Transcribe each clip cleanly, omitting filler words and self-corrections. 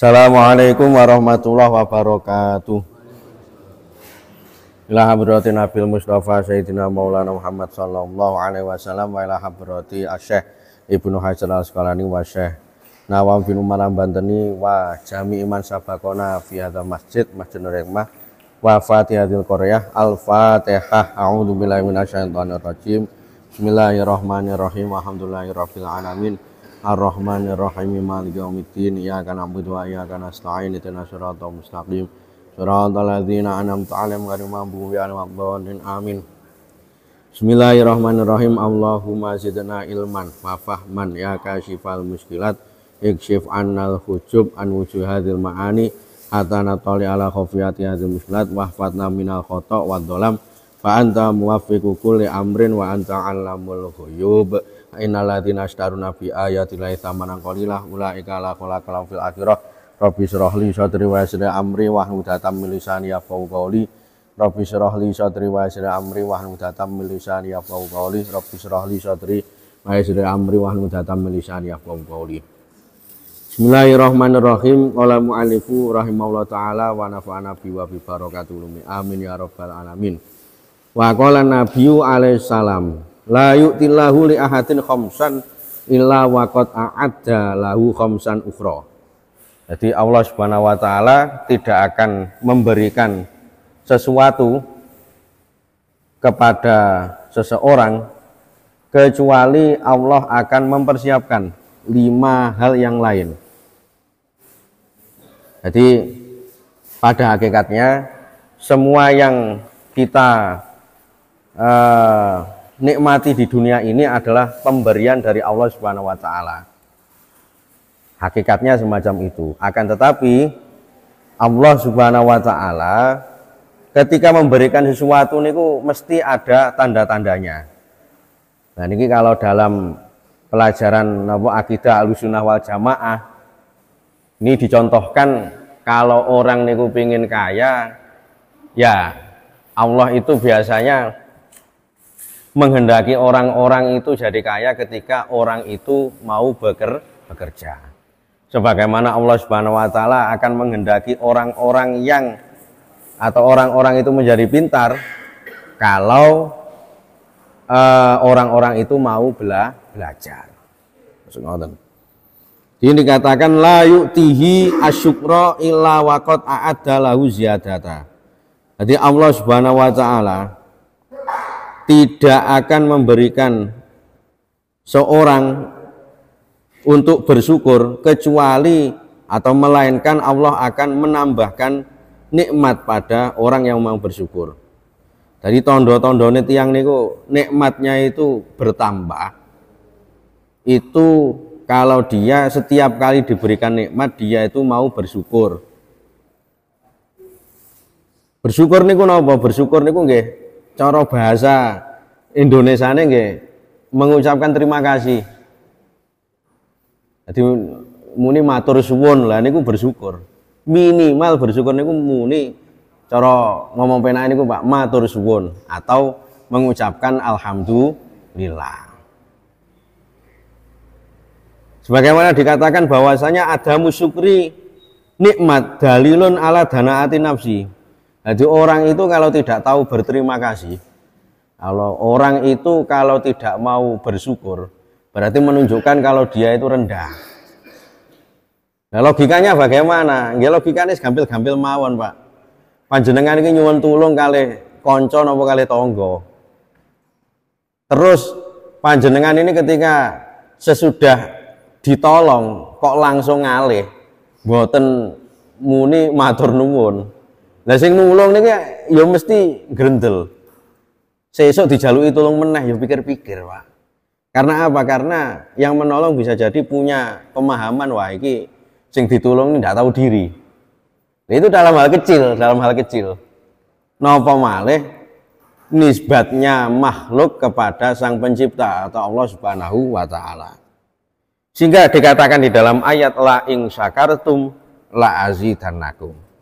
Assalamualaikum warahmatullahi wabarakatuh. Ila hadratin Nabil Mustafa Sayyidina Maulana Muhammad sallallahu alaihi wasallam wa ila hadrati Asy-Syaikh Ibnu Hajar Al-Asqalani wa Syekh Nawam bin Umar Bantani wa jami iman sabaqona fi hadzal masjid Masjidul Hikmah wa Fatihatul Qoryah Al-Fatihah. A'udzu billahi minasyaitonir rajim. Bismillahirrahmanirrahim. Alhamdulillahirabbil alamin. Ar-Rahmanir-Rahim Maliki yaumiddin. Iyyaka na'budu wa iyyaka nasta'in. Ihdinas siratal mustaqim. Shiratal ladzina an'amta 'alaihim ghairil maghdubi 'alaihim waladdallin. Amin. Bismillahirrahmanirrahim. Allahumma zidna ilman wa fahman ya kasyifal muskilat. Ikshif annal hujub an wujuhadil ma'ani hatta natali ala khafiyati hadzal muskilat wahfatna minal khata' wad dhalam fa anta muwaffiqu kulli amrin wa anta 'allamul ghuyub. Innal ladzina ashtaruna bi ayati llahi tsamanan qalilah ulaika la khalaqalahum fil akhirah. Rabbi shrah li sadri wa yassir amri wahlul 'uqdatam min lisani yafqahu qawli. Rabbi shrah li sadri wa yassir amri wahlul 'uqdatam min lisani yafqahu qawli. Rabbi shrah li sadri wa yassir amri wahlul 'uqdatam min lisani yafqahu qawli. Bismillahirrahmanirrahim. Qala mu'allifu rahimahullah ta'ala wa nafa'ana bi wa bi barakatuh. Amin ya rabbal alamin. Wa qala nabiyyu alaihi salam la yu'tillahu li ahadin khamsan illa waqad a'adda lahu khamsan ukhra. Jadi Allah Subhanahu wa taala tidak akan memberikan sesuatu kepada seseorang kecuali Allah akan mempersiapkan 5 hal yang lain. Jadi pada hakikatnya semua yang kita nikmati di dunia ini adalah pemberian dari Allah Subhanahu wa taala. Hakikatnya semacam itu. Akan tetapi Allah Subhanahu wa taala ketika memberikan sesuatu niku mesti ada tanda-tandanya. Nah, ini kalau dalam pelajaran akidah Ahlussunnah wal Jamaah ini dicontohkan kalau orang niku pingin kaya, ya Allah itu biasanya menghendaki orang-orang itu jadi kaya ketika orang itu mau bekerja. Sebagaimana Allah Subhanahu wa taala akan menghendaki orang-orang yang atau orang-orang itu menjadi pintar kalau orang-orang itu mau belajar. Ini dikatakan la yu'tihi asyukra illa waqad a'adda lahu ziyadata. Jadi Allah Subhanahu wa taala tidak akan memberikan seorang untuk bersyukur kecuali atau melainkan Allah akan menambahkan nikmat pada orang yang mau bersyukur. Jadi tondo-tondone tiang niku nikmatnya itu bertambah. Itu kalau dia setiap kali diberikan nikmat dia itu mau bersyukur. Bersyukur niku napa? Bersyukur niku nggih cara bahasa Indonesiane nggih mengucapkan terima kasih. Jadi muni matur suwun lah niku bersyukur. Minimal bersyukur niku muni cara ngomong penake niku Pak matur suwun atau mengucapkan alhamdulillah. Sebagaimana dikatakan bahwasanya ada musyukri nikmat dalilun ala danaati nafsi. Jadi orang itu kalau tidak tahu berterima kasih, kalau orang itu kalau tidak mau bersyukur, berarti menunjukkan kalau dia itu rendah. Nah, logikanya bagaimana? Ya logikanya gampil-gampil mawon, Pak. Panjenengan ini nyuwun tulung kalih kanca napa kalih tangga. Terus panjenengan ini ketika sesudah ditolong kok langsung ngalih, mboten muni matur nuwun. Lah sing nulung niki ya mesti grendel. Sesuk dijaluki tulung meneh ya pikir-pikir, Pak. Karena apa? Karena yang menolong bisa jadi punya pemahaman wah iki sing ditulung ini tidak tahu diri. Nah, itu dalam hal kecil. Napa malih nisbatnya makhluk kepada Sang Pencipta atau Allah Subhanahu wa taala. Sehingga dikatakan di dalam ayat la in syakartum la azidannakum.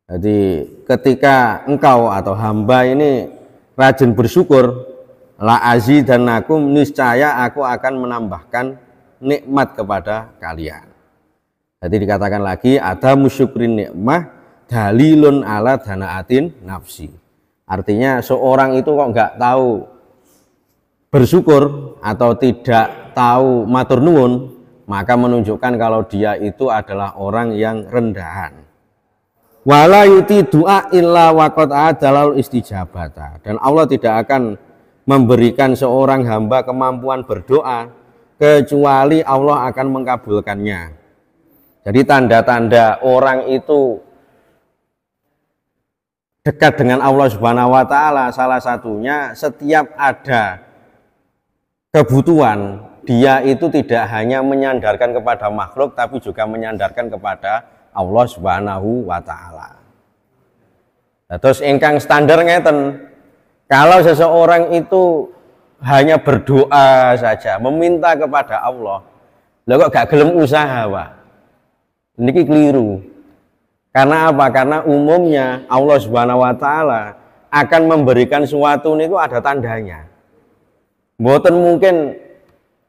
Jadi ketika engkau atau hamba ini rajin bersyukur, la azidannakum niscaya aku akan menambahkan nikmat kepada kalian. Jadi dikatakan lagi ada musyukrin nikmah dalilun ala danaatin nafsi. Artinya seorang itu kok nggak tahu bersyukur atau tidak tahu matur nuwun, maka menunjukkan kalau dia itu adalah orang yang rendahan. Wala yuti du'a illa waqad adalal istijabata. Dan Allah tidak akan memberikan seorang hamba kemampuan berdoa kecuali Allah akan mengkabulkannya. Jadi tanda-tanda orang itu dekat dengan Allah Subhanahu wa taala salah satunya setiap ada kebutuhan dia itu tidak hanya menyandarkan kepada makhluk tapi juga menyandarkan kepada Allah Subhanahu wa taala. Nah, terus ingkang standar ngeten, kalau seseorang itu hanya berdoa saja, meminta kepada Allah, lho kok gak gelem usaha, Pak? Niki keliru. Karena apa? Karena umumnya Allah Subhanahu wa taala akan memberikan sesuatu niku ada tandanya. Mboten mungkin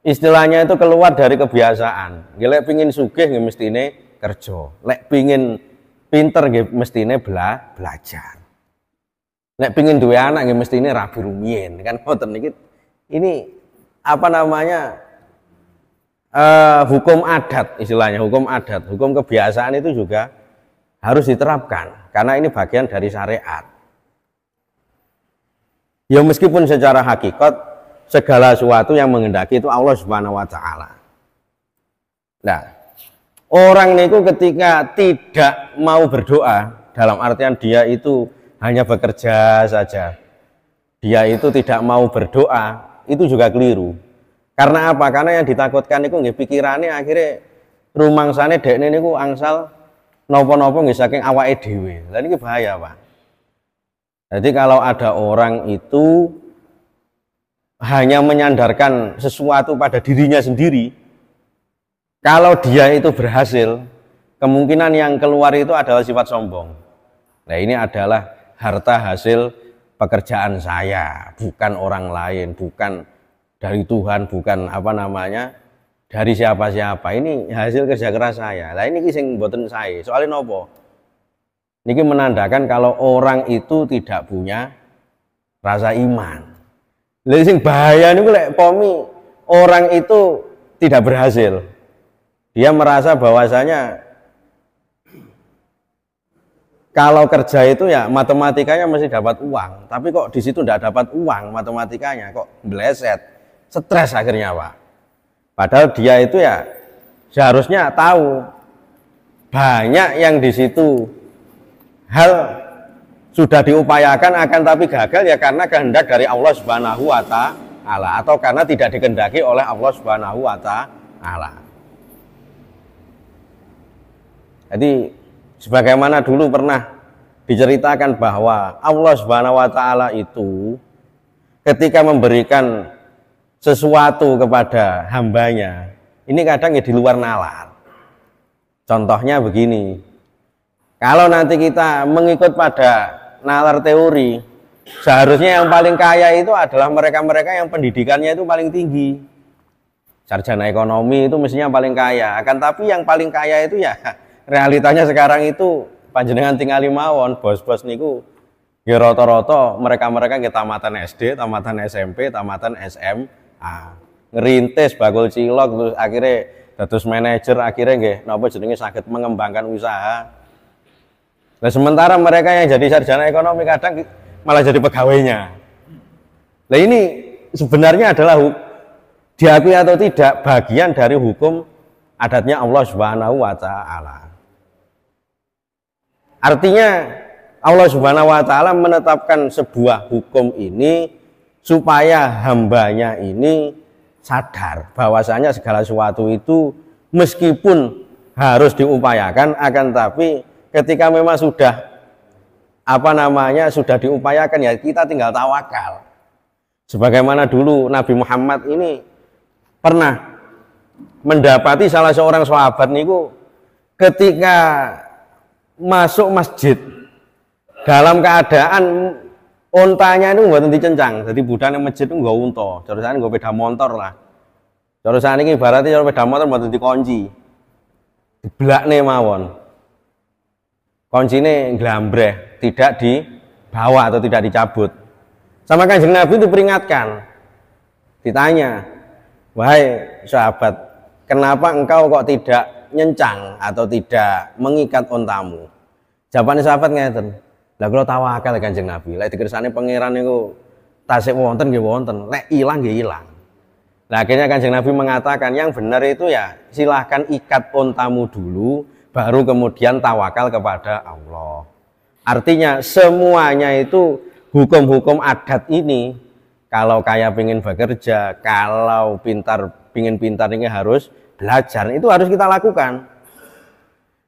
istilahnya itu keluar dari kebiasaan. Lek pingin sugih nggih mestine kerja. Lek pingin pinter nggih mestine belajar. Lek pingin duwe anak nggih mestine rabi rumiyin. Kan ngoten niki. Ini apa namanya? Hukum adat istilahnya, hukum adat, hukum kebiasaan itu juga harus diterapkan karena ini bagian dari syariat. Ya meskipun secara hakikat segala sesuatu yang menghendaki itu Allah Subhanahu wa taala. Nah, orang niku ketika tidak mau berdoa dalam artian dia itu hanya bekerja saja. Dia itu tidak mau berdoa, itu juga keliru. Karena apa? Karena yang ditakutkan itu nggih pikirane akhirnya rumangsane dekne niku angsal napa-napa nggih saking awake dhewe. Lah niki bahaya, Pak. Jadi kalau ada orang itu hanya menyandarkan sesuatu pada dirinya sendiri, kalau dia itu berhasil, kemungkinan yang keluar itu adalah sifat sombong. Nah, ini adalah harta hasil pekerjaan saya, bukan orang lain, bukan dari Tuhan, bukan apa namanya dari siapa-siapa. Ini hasil kerja keras saya. Lah ini sing mboten saya. Soalnya nopo? Niki menandakan kalau orang itu tidak punya rasa iman. Lah sing bahaya niku lek pomi orang itu tidak berhasil. Dia merasa bahwasanya kalau kerja itu ya matematikanya mesti dapat uang, tapi kok di situ tidak dapat uang matematikanya, kok meleset. Stres akhirnya, Pak. Padahal dia itu ya seharusnya tahu banyak yang di situ hal sudah diupayakan akan tapi gagal ya karena kehendak dari Allah Subhanahu wa taala atau karena tidak dikehendaki oleh Allah Subhanahu wa taala. Jadi sebagaimana dulu pernah diceritakan bahwa Allah Subhanahu wa taala itu ketika memberikan sesuatu kepada hambanya ini kadang ya di luar nalar. Contohnya begini, kalau nanti kita mengikut pada nalar teori, seharusnya yang paling kaya itu adalah mereka-mereka yang pendidikannya itu paling tinggi, sarjana ekonomi itu mestinya paling kaya. Akan tapi yang paling kaya itu ya realitanya sekarang itu panjenengan tinggal mawon, bos-bos niku ya rata-rata mereka-mereka yang tamatan SD, tamatan SMP, tamatan SMA, ngerintis bakul cilok terus akhirnya dados manajer, akhirnya nggih napa jenenge saged mengembangkan usaha. Nah, sementara mereka yang jadi sarjana ekonomi kadang malah jadi pegawainya. Nah, ini sebenarnya adalah diakui atau tidak bagian dari hukum adatnya Allah Subhanahu wa taala. Artinya Allah Subhanahu wa taala menetapkan sebuah hukum ini supaya hambanya ini sadar bahwasanya segala sesuatu itu meskipun harus diupayakan akan tapi ketika memang sudah apa namanya sudah diupayakan ya kita tinggal tawakal. Sebagaimana dulu Nabi Muhammad ini pernah mendapati salah seorang sahabat niku ketika masuk masjid dalam keadaan ontanya itu mboten dicencang. Jadi budane masjid itu nggo unta, terusane nggo sepeda motor lah. Terusane iki ibaratnya cara sepeda motor mboten dikunci. Diblakne mawon. Kuncine nglambreh, tidak dibawa atau tidak dicabut. Sama Kanjeng Nabi itu peringatkan. Ditanya, "Wahai sahabat, kenapa engkau kok tidak nyencang atau tidak mengikat ontamu?" Jawabannya sahabat ngeten, "Lah kula tawakal Kanjeng Nabi, lek dikersane pangeran niku tasik wonten nggih wonten, lek ilang nggih ilang." Nah, akhirnya Kanjeng Nabi mengatakan yang benar itu ya silahkan ikat ontamu dulu, baru kemudian tawakal kepada Allah. Artinya semuanya itu hukum-hukum adat ini, kalau kaya pengen bekerja, kalau pingin pintar ini harus belajar, itu harus kita lakukan.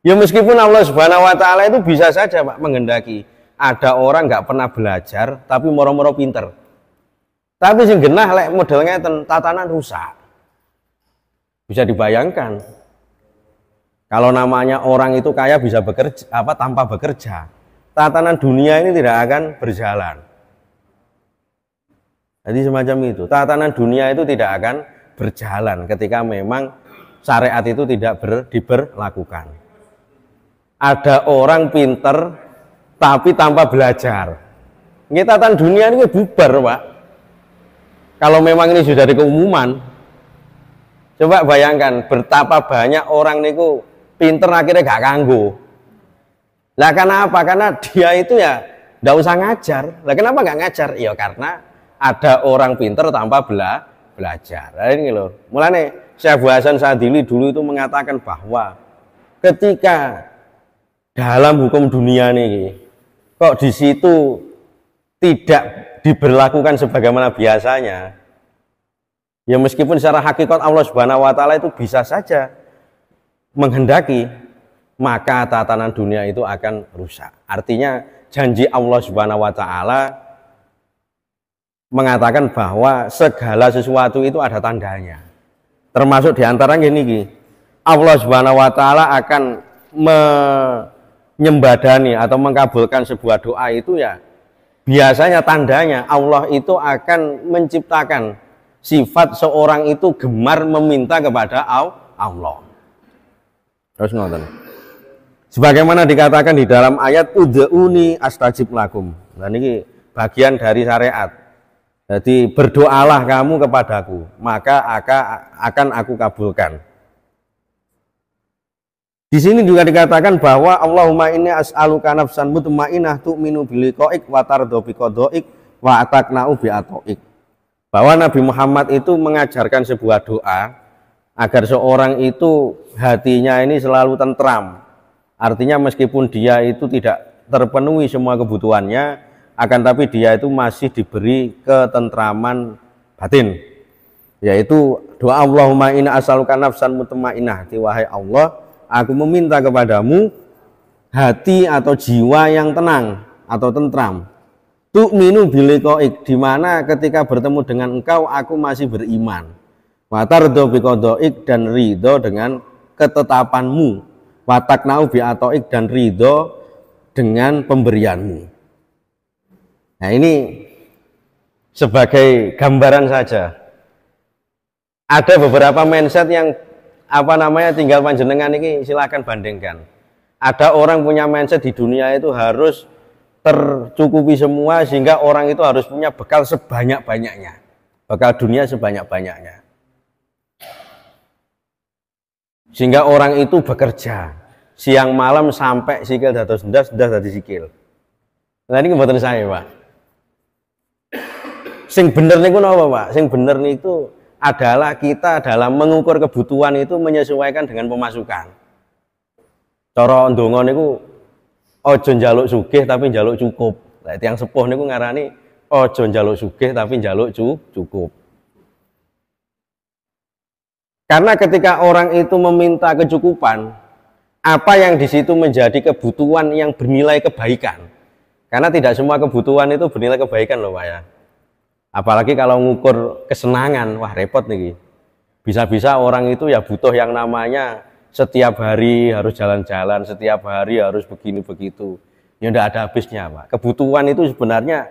Ya meskipun Allah Subhanahu Wa Taala itu bisa saja Pak menghendaki ada orang nggak pernah belajar tapi moro-moro pinter. Tapi sing genah lek model ngeten tatanan rusak. Bisa dibayangkan. Kalau namanya orang itu kaya bisa bekerja tanpa bekerja. Tatanan dunia ini tidak akan berjalan. Jadi semacam itu. Tatanan dunia itu tidak akan berjalan ketika memang syariat itu tidak diberlakukan. Ada orang pinter tapi tanpa belajar. Ini tatanan dunia ini bubar, Pak. Kalau memang ini sudah di keumuman, coba bayangkan betapa banyak orang niku pinter akhirnya gak kanggo. Lah karena apa? Karena dia itu ya nggak usah ngajar. Lah kenapa gak ngajar? Ya karena ada orang pinter tanpa belajar. Nah, ini loh. Mulane Syekh Hasan Sadili dulu itu mengatakan bahwa ketika dalam hukum dunia nih, kok di situ tidak diberlakukan sebagaimana biasanya, ya meskipun secara hakikat Allah Subhanahu Wa Taala itu bisa saja menghendaki, maka tatanan dunia itu akan rusak. Artinya janji Allah Subhanahu Wa Taala mengatakan bahwa segala sesuatu itu ada tandanya. Termasuk diantaranya gini, Allah Subhanahu Wa Taala akan menyembadani atau mengabulkan sebuah doa itu ya biasanya tandanya Allah itu akan menciptakan sifat seorang itu gemar meminta kepada Allah. Terus ngoten. Sebagaimana dikatakan di dalam ayat ud'uni astajib lakum. Nah ini bagian dari syariat. Jadi berdoalah kamu kepadaku, maka akan aku kabulkan. Di sini juga dikatakan bahwa Allahumma inni as'aluka nafsan mutmainnah tu'minu biliqa'ik wa tardhu biqada'ik wa ataqna'u bi'ata'ik. Bahwa Nabi Muhammad itu mengajarkan sebuah doa agar seorang itu hatinya ini selalu tentram. Artinya meskipun dia itu tidak terpenuhi semua kebutuhannya, akan tapi dia itu masih diberi ketentraman batin. Yaitu doa Allahumma inni as'aluka nafsan mutmainnah, wahai Allah, aku meminta kepadamu hati atau jiwa yang tenang atau tentram. Tu'minu biliqa'ik, di mana ketika bertemu dengan engkau aku masih beriman. Wa tardhu biqada'ik, dan ridho dengan ketetapanmu. Wa taqna'u bi'ata'ik, dan ridho dengan pemberianmu. Nah ini sebagai gambaran saja. Ada beberapa mindset yang tinggal panjenengan ini silakan bandingkan. Ada orang punya mindset di dunia itu harus tercukupi semua, sehingga orang itu harus punya bekal sebanyak-banyaknya, bekal dunia sebanyak-banyaknya, sehingga orang itu bekerja siang malam sampai sikil dados ndas dadi sikil. Nah ini mboten saya, Pak. Sing bener niku napa, Pak? Sing bener niku adalah kita dalam mengukur kebutuhan itu menyesuaikan dengan pemasukan. Cara ndonga niku aja njaluk sugih tapi njaluk cukup. Lah tiyang sepuh niku ngarani aja njaluk sugih tapi njaluk cukup. Karena ketika orang itu meminta kecukupan, apa yang di situ menjadi kebutuhan yang bernilai kebaikan. Karena tidak semua kebutuhan itu bernilai kebaikan loh, Pak ya. Apalagi kalau ngukur kesenangan, wah repot nih. Bisa-bisa orang itu ya butuh yang namanya setiap hari harus jalan-jalan, setiap hari harus begini begitu. Ya tidak ada habisnya, Pak. Kebutuhan itu sebenarnya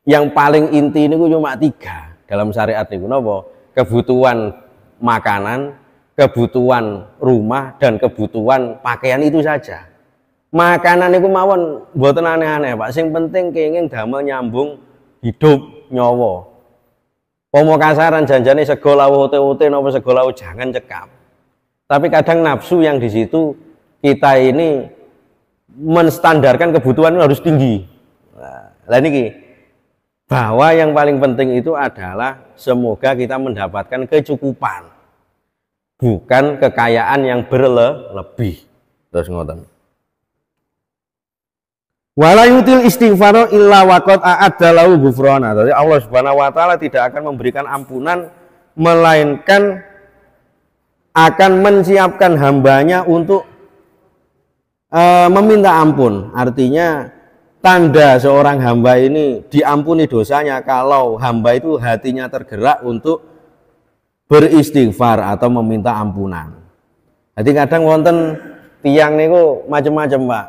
yang paling inti ini cuma 3 dalam syariat ini. Kenapa? Kebutuhan makanan, kebutuhan rumah dan kebutuhan pakaian itu saja. Makanan itu mawon mboten aneh-aneh, Pak. Sing penting kenging damel nyambung hidup nyawa. Pomo kasaran janjane sego lawuh ote-ote napa sego lawuh jangan cekap. Tapi kadang nafsu yang di situ kita ini menstandarkan kebutuhan itu harus tinggi. Lah niki bahwa yang paling penting itu adalah semoga kita mendapatkan kecukupan, bukan kekayaan yang berlebih. Terus ngoten. Wala yutil istighfaro illa waqad a'adda lahu ghufrana. Jadi Allah Subhanahu wa taala tidak akan memberikan ampunan melainkan akan menyiapkan hambanya untuk meminta ampun. Artinya tanda seorang hamba ini diampuni dosanya kalau hamba itu hatinya tergerak untuk beristighfar atau meminta ampunan. Jadi kadang wonten tiang niku macam-macam, Pak.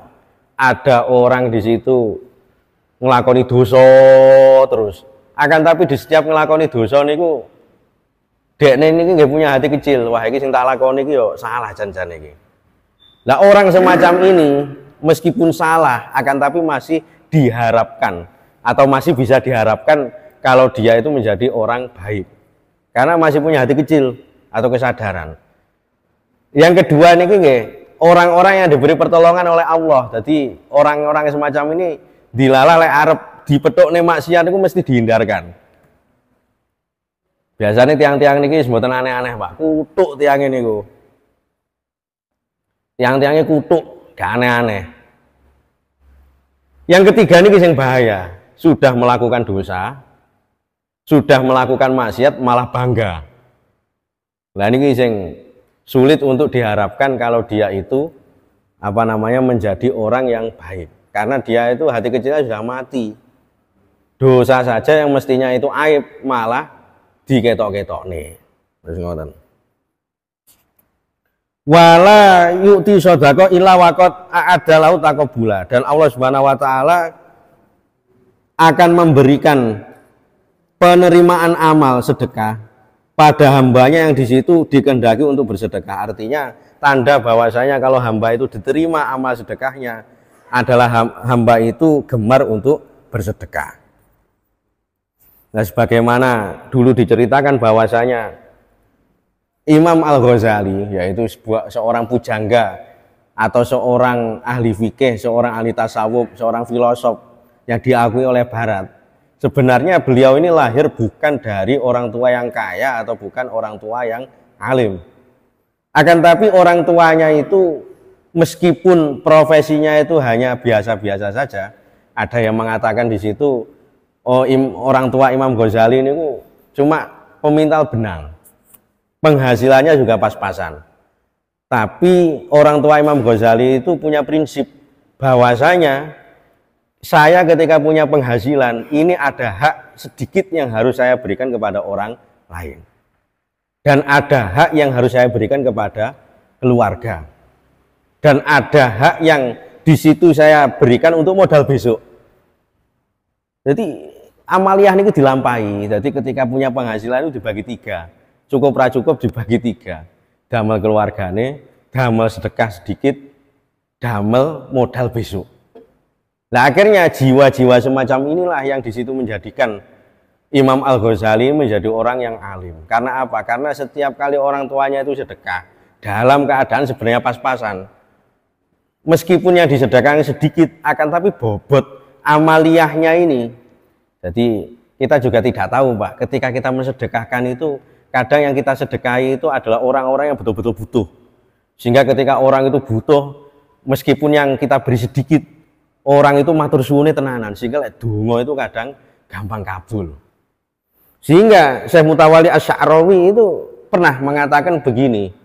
Ada orang di situ ngelakoni dosa terus. Akan tapi di setiap ngelakoni dosa niku dekne niki nggih punya hati kecil. Wah, iki sing tak lakoni iki yo salah jan-jan iki. Lah orang semacam ini meskipun salah akan tapi masih diharapkan atau masih bisa diharapkan kalau dia itu menjadi orang baik. Karena masih punya hati kecil atau kesadaran. Yang kedua niki nggih orang-orang yang diberi pertolongan oleh Allah. Jadi orang-orang semacam ini dilala lek arep dipethukne maksiat itu mesti dihindarkan. Biasanya tiang-tiang niki mboten aneh-aneh, Pak. Kutuk tiang niku. Tiang-tiangnya kutuk, gak aneh-aneh. Yang ketiga niki sing bahaya, sudah melakukan dosa, sudah melakukan maksiat malah bangga. Lah niki sing sulit untuk diharapkan kalau dia itu menjadi orang yang baik, karena dia itu hati kecilnya sudah mati. Dosa saja yang mestinya itu aib malah diketok-ketok nih. Terus ngoten. Wala yu'ti sodako illa waqad a'adda lahu taqabbula. Dan Allah Subhanahu wa taala akan memberikan penerimaan amal sedekah pada hambanya yang di situ dikehendaki untuk bersedekah. Artinya tanda bahwasanya kalau hamba itu diterima amal sedekahnya adalah hamba itu gemar untuk bersedekah. Nah, sebagaimana dulu diceritakan bahwasanya Imam Al-Ghazali, yaitu seorang pujangga atau seorang ahli fikih, seorang ahli tasawuf, seorang filosof yang diakui oleh Barat. Sebenarnya beliau ini lahir bukan dari orang tua yang kaya atau bukan orang tua yang alim. Akan tapi orang tuanya itu meskipun profesinya itu hanya biasa-biasa saja, ada yang mengatakan di situ, orang tua Imam Ghazali ini cuma pemintal benang. Penghasilannya juga pas-pasan. Tapi orang tua Imam Ghazali itu punya prinsip bahwasanya saya ketika punya penghasilan ini ada hak sedikit yang harus saya berikan kepada orang lain, dan ada hak yang harus saya berikan kepada keluarga, dan ada hak yang di situ saya berikan untuk modal besok. Jadi amaliyah ini dilampahi. Jadi ketika punya penghasilan itu dibagi tiga, cukup ra cukup dibagi tiga, damel keluargane, damel sedekah sedikit, damel modal besok. Nah, akhirnya jiwa-jiwa semacam inilah yang di situ menjadikan Imam Al-Ghazali menjadi orang yang alim. Karena apa? Karena setiap kali orang tuanya itu sedekah dalam keadaan sebenarnya pas-pasan. Meskipun yang disedekahkan sedikit, akan tapi bobot amaliyahnya ini. Jadi kita juga tidak tahu, Pak, ketika kita mensedekahkan itu kadang yang kita sedekahi itu adalah orang-orang yang betul-betul butuh. Sehingga ketika orang itu butuh, meskipun yang kita beri sedikit, orang itu matur suwune tenanan, sehingga donga itu kadang gampang kabul. Sehingga Syekh Mutawalli Asy-Sya'rawi itu pernah mengatakan begini,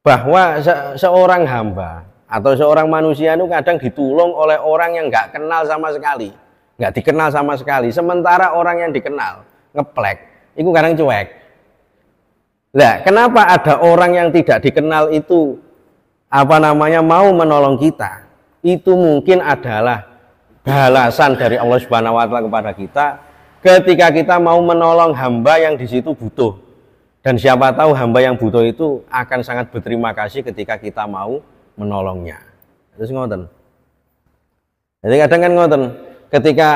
bahwa seorang hamba atau seorang manusia itu kadang ditulung oleh orang yang nggak kenal sama sekali, nggak dikenal sama sekali. Sementara orang yang dikenal ngeplek, itu kadang cuek. Nah, kenapa ada orang yang tidak dikenal itu mau menolong kita? Itu mungkin adalah balasan dari Allah Subhanahu wa taala kepada kita ketika kita mau menolong hamba yang di situ butuh. Dan siapa tahu hamba yang butuh itu akan sangat berterima kasih ketika kita mau menolongnya. Terus ngoten. Jadi kadang kan ngoten, ketika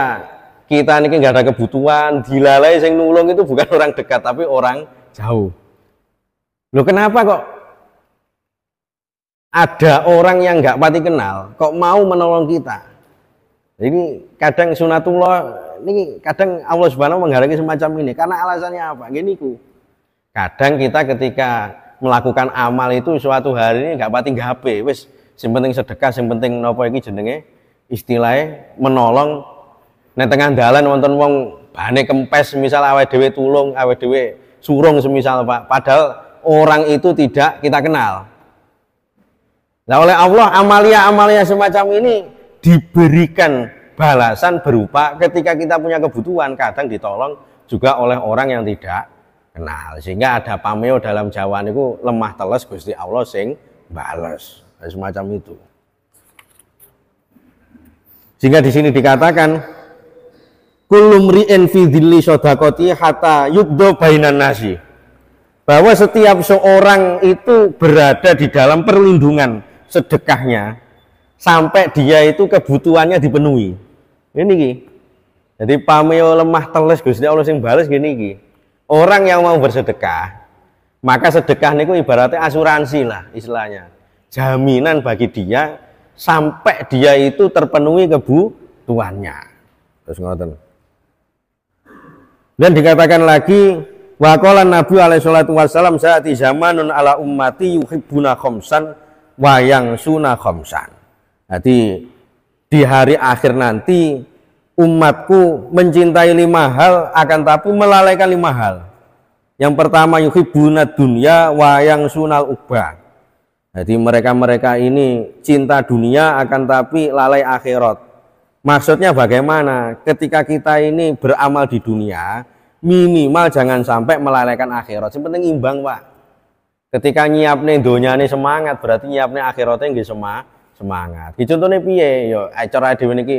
kita ini nggak ada kebutuhan, dilalai yang nulung itu bukan orang dekat tapi orang jauh. Loh kenapa kok ada orang yang nggak pati kenal kok mau menolong kita? Ini kadang sunatullah, ini kadang Allah Subhanahu menghargai semacam ini karena alasannya apa? Gini ku. Kadang kita ketika melakukan amal itu suatu hari ini nggak pati HP, wis sing penting sedekah, sing penting nopo iki jenenge istilahnya menolong nek tengah dalan wonten wong bane kempes misal awake dhewe tulung, awake dhewe surung semisal Pak, padahal orang itu tidak kita kenal. Nah oleh Allah amalia-amalia semacam ini diberikan balasan berupa ketika kita punya kebutuhan kadang ditolong juga oleh orang yang tidak kenal, sehingga ada pameo dalam Jawa niku lemah teles Gusti Allah sing bales semacam itu. Sehingga di sini dikatakan kullu mri'in fi dhilli shadaqati hatta yubdo bainan nasi, bahwa setiap seorang itu berada di dalam perlindungan sedekahnya sampai dia itu kebutuhannya dipenuhi. Ini ki. Jadi pameo lemah teles Gusti Allah sing bales gini ki. Orang yang mau bersedekah, maka sedekah niku ibaratnya asuransi lah istilahnya, jaminan bagi dia sampai dia itu terpenuhi kebutuhannya. Terus ngoten. Dan dikatakan lagi, wa qala Nabi alaihi salatu wasallam saati zamanun ala ummati yuhibbuna khamsan wa yangsuna khamsan. Jadi di hari akhir nanti umatku mencintai 5 hal akan tapi melalaikan 5 hal. Yang pertama yuhibbuna dunya wa yangsunal ukhba. Jadi mereka-mereka ini cinta dunia akan tapi lalai akhirat. Maksudnya bagaimana? Ketika kita ini beramal di dunia, minimal jangan sampai melalaikan akhirat. Yang penting imbang, Pak. Ketika nyiapne donyane semangat, berarti nyiapne akhiratnya nggih semangat. Ki contone piye? Yo acara dhewe niki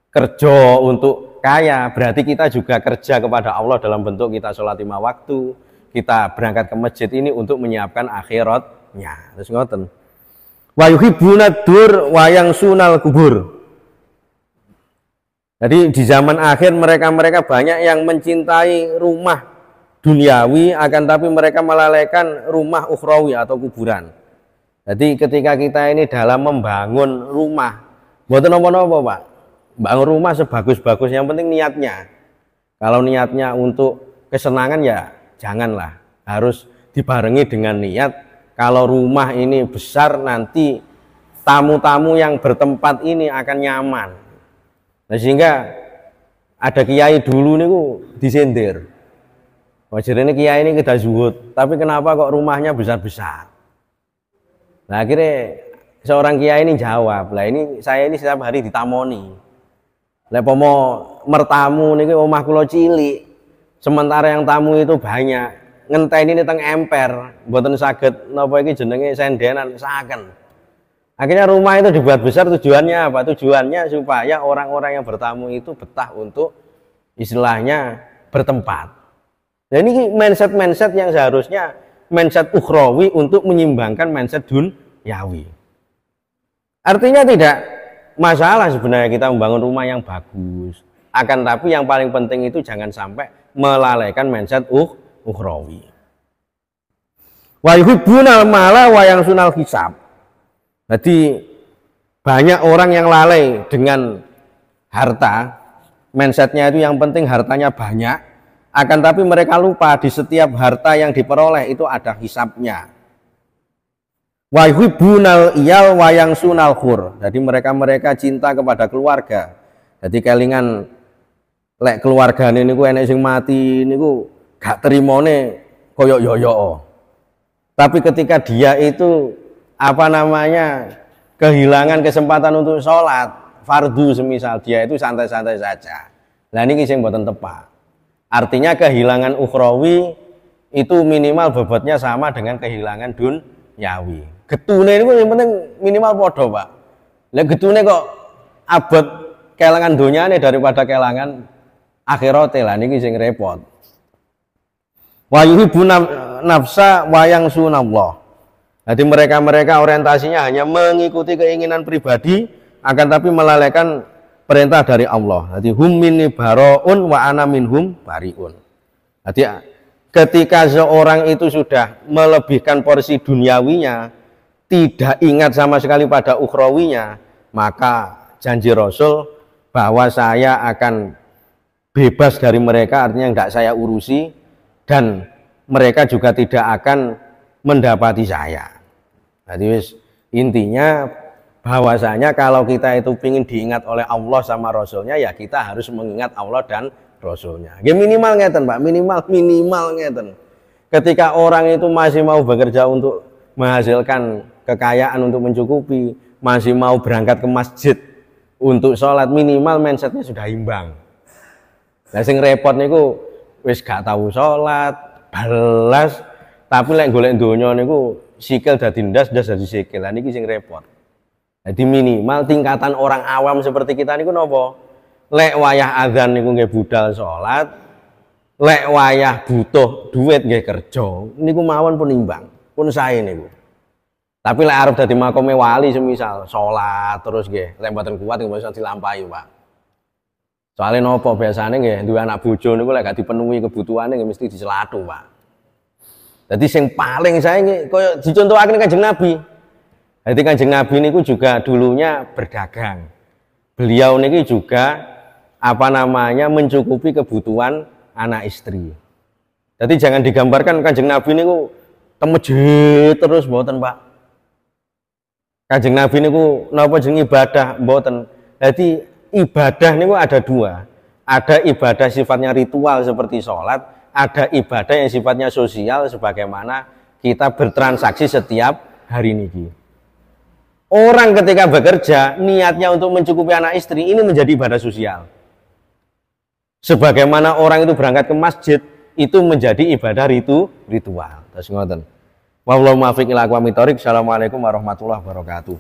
kerja untuk kaya, berarti kita juga kerja kepada Allah dalam bentuk kita sholat 5 waktu, kita berangkat ke masjid ini untuk menyiapkan akhiratnya. Terus ngoten. Wa yuhibbuna dur wa yangsunal kubur. Jadi di zaman akhir mereka banyak yang mencintai rumah duniawi akan tapi mereka melalaikan rumah ukhrawi atau kuburan. Jadi ketika kita ini dalam membangun rumah, mboten napa-napa, Pak. Bangun rumah sebagus-bagus, yang penting niatnya. Kalau niatnya untuk kesenangan ya janganlah, harus dibarengi dengan niat kalau rumah ini besar nanti tamu-tamu yang bertempat ini akan nyaman. Nah, sehingga ada kiai dulu niku disindir, wajar ini kiai ini kita zuhud, tapi kenapa kok rumahnya besar-besar? Nah akhirnya seorang kiai ini jawab, lah ini saya ini setiap hari ditamoni. Lek pomo mertamu niki omah kula cilik, sementara yang tamu itu banyak, ngenteni ini teng emper, mboten saged napa iki jenenge sendenan saken. Akhirnya rumah itu dibuat besar, tujuannya apa? Tujuannya supaya orang-orang yang bertamu itu betah untuk istilahnya bertempat. Dan ini mindset-mindset yang seharusnya mindset ukhrawi untuk menyimbangkan mindset dunyawi. Artinya tidak masalah sebenarnya kita membangun rumah yang bagus, akan tapi yang paling penting itu jangan sampai melalaikan mindset ukhrawi. Wa yuhibbunal mala wa yangsunal hisab. Jadi banyak orang yang lalai dengan harta, mindsetnya itu yang penting hartanya banyak, akan tapi mereka lupa di setiap harta yang diperoleh itu ada hisabnya. Wa yuhibbunal iyal wa yangsunal khur. Jadi mereka cinta kepada keluarga. Jadi kelingan lek keluargane niku enek sing mati niku gak terimone koyok yoyo. Tapi ketika dia itu kehilangan kesempatan untuk sholat fardu semisal, dia itu santai-santai saja. Nah ini sing mboten tepat. Artinya kehilangan ukhrawi itu minimal bobotnya sama dengan kehilangan dunyawi. Getune itu yang penting minimal podo, Pak. Lah getune kok abot kelangan donyane daripada kelangan akhirate, lah niki sing repot. Wa yuhibbuna nafsa wayang sunallah. Jadi mereka orientasinya hanya mengikuti keinginan pribadi, akan tapi melalaikan perintah dari Allah. Jadi hum minni baroun wa ana minhum bariun. Jadi ketika seorang itu sudah melebihkan porsi duniawinya, tidak ingat sama sekali pada ukhrawinya, maka janji Rasul bahwa saya akan bebas dari mereka, artinya tidak saya urusi, dan mereka juga tidak akan mendapati saya. Jadi intinya bahwasanya kalau kita itu ingin diingat oleh Allah sama Rasulnya, ya kita harus mengingat Allah dan Rasulnya. Ya minimal ngeten Pak, minimal ngeten. Ketika orang itu masih mau bekerja untuk menghasilkan kekayaan untuk mencukupi, masih mau berangkat ke masjid untuk sholat, minimal mindsetnya sudah imbang. Nah sing repot niku wis gak tahu sholat, balas, tapi lek golek donya niku sikil dadi ndas dadi sikil. Lah niki sing repot. Jadi minimal tingkatan orang awam seperti kita niku napa? Lek wayah azan niku nggih budal sholat, lek wayah butuh duit nggih kerja. Niku mawon pun imbang, pun sae niku. Tapi lek arep dadi makome wali semisal sholat terus nggih, lek mboten kuat nggih bisa dilampahi, Pak. Soalnya nopo biasanya nggih duwe anak bojo niku lek gak dipenuhi kebutuhane nggih mesti dicelatu, Pak. Jadi yang paling saya ini koyo dicontohaken Kanjeng Nabi. Jadi Kanjeng Nabi niku juga dulunya berdagang. Beliau niki juga mencukupi kebutuhan anak istri. Jadi jangan digambarkan Kanjeng Nabi niku temeje terus mboten, Pak. Kanjeng Nabi niku napa jeneng ibadah mboten. Jadi ibadah niku ada dua. Ada ibadah sifatnya ritual seperti sholat, ada ibadah yang sifatnya sosial sebagaimana kita bertransaksi setiap hari niki. Orang ketika bekerja niatnya untuk mencukupi anak istri, ini menjadi ibadah sosial. Sebagaimana orang itu berangkat ke masjid, itu menjadi ibadah ritual. Terus ngoten. Wallahu muwaffiq ila aqwamit thoriq. Assalamualaikum warahmatullahi wabarakatuh.